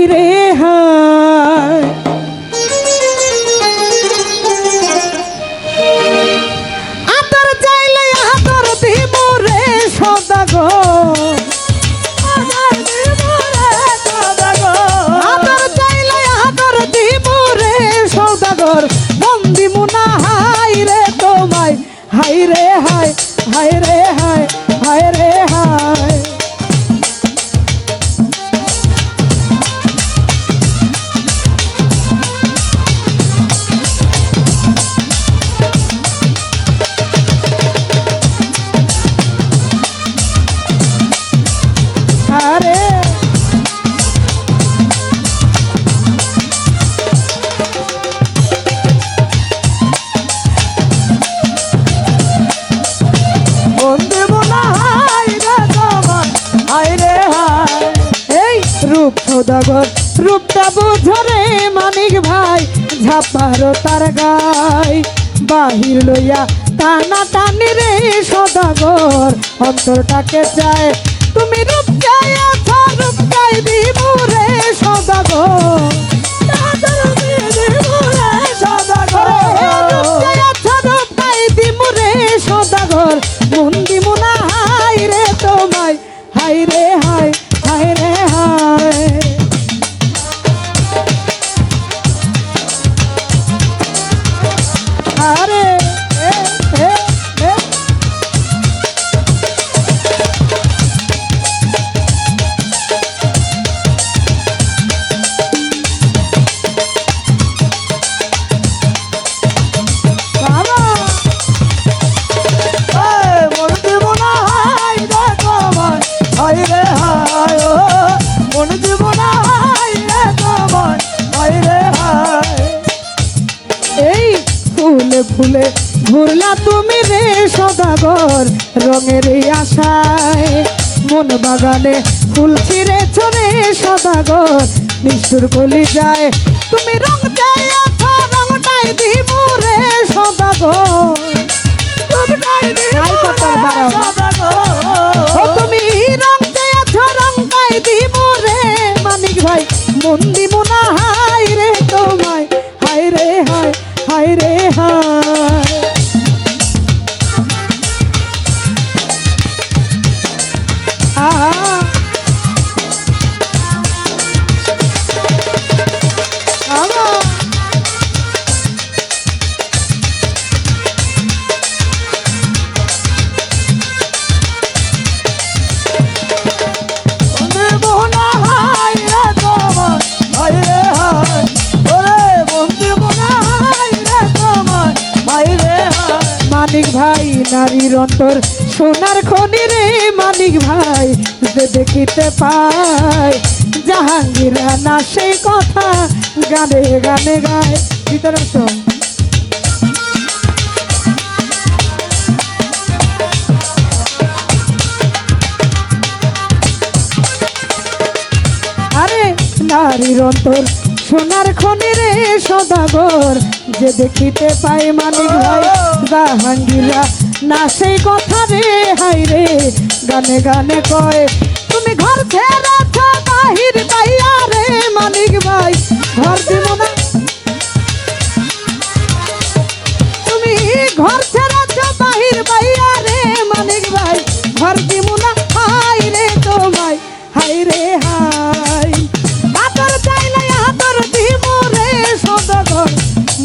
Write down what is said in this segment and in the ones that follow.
রে হায় আদর চাইলে আদর দিব রে সদাগর আদর চাইলে আদর দিব রে সদাগর বন্দি মুনা হাই রে তোমায় হাই রে হায় হায় রে হায় হায় রে হায় আরে বন্দে বোনা হাই রে তোমার হাই রে হায় এই রূপ সদাগর রূপটা বুঝরে মানিক ভাই ঝাপারো তার গায় বাহির লইয়া টানা টানি রে সদাগর অন্তরটাকে চায় তুমি রূপ চাই আছো রূপ চাই দিব রে সদাগর সদাগর মন্দি মুনা হাই রে তোমায় হাই রে হাই হাই রে হায় আরে এ এ এ ফুলে ফুলে ঘুরলা তুমি রে সদাগর রঙের আশায় মন বাগানে ফুল ছিঁড়েছ রে সদাগর নিষ্ঠুর কলি যায় তুমি রং চাই আছো রংটাই দিব রে সদাগর তুমি রং চাই আছো রংটাই দিব রে মানিক ভাই মন্দি মোনা হাই রে তোমায় হাই রে হায় হায় রে হায় মানিক ভাই নারীর অন্তর সোনার খনি রে মানিক ভাই যে দেখিতে পায় জাহাঙ্গীরা না সেই কথা গানে গানে গায় ভিতরে আরে নারীর অন্তর সোনার খনি রে সদাগর যে দেখিতে পাই মানিক ভাই জাহাঙ্গীরা না সেই কথা রে হাই রে গানে গানে কয় তুমি ঘর ছেড়েছ বাহির পাইয়া রে মানিক ভাই ঘর দিব না তুমি ঘর ছেড়েছ বাহির পাইয়া রে মানিক ভাই ঘর দিব না হাই রে তোমায় হাই রে হাই আদর চাইলে আদর দিব রে সদাগর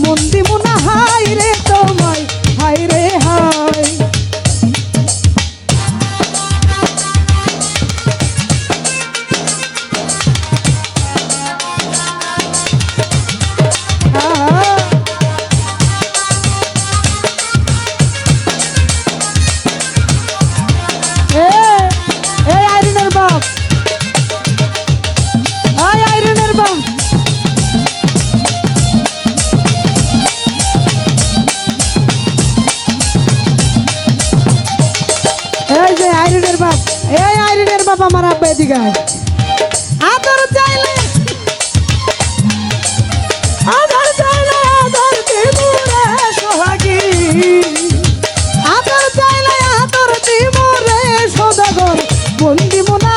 মন্দি মুনা হাই রে তোমায় হাই রে হাই বাবা আমার আব্বা এদিকে আদর চাইলে আদর দিব রে সোহাগী আদর চাইলে আদর দিব রে সদাগর বন্দি মোনা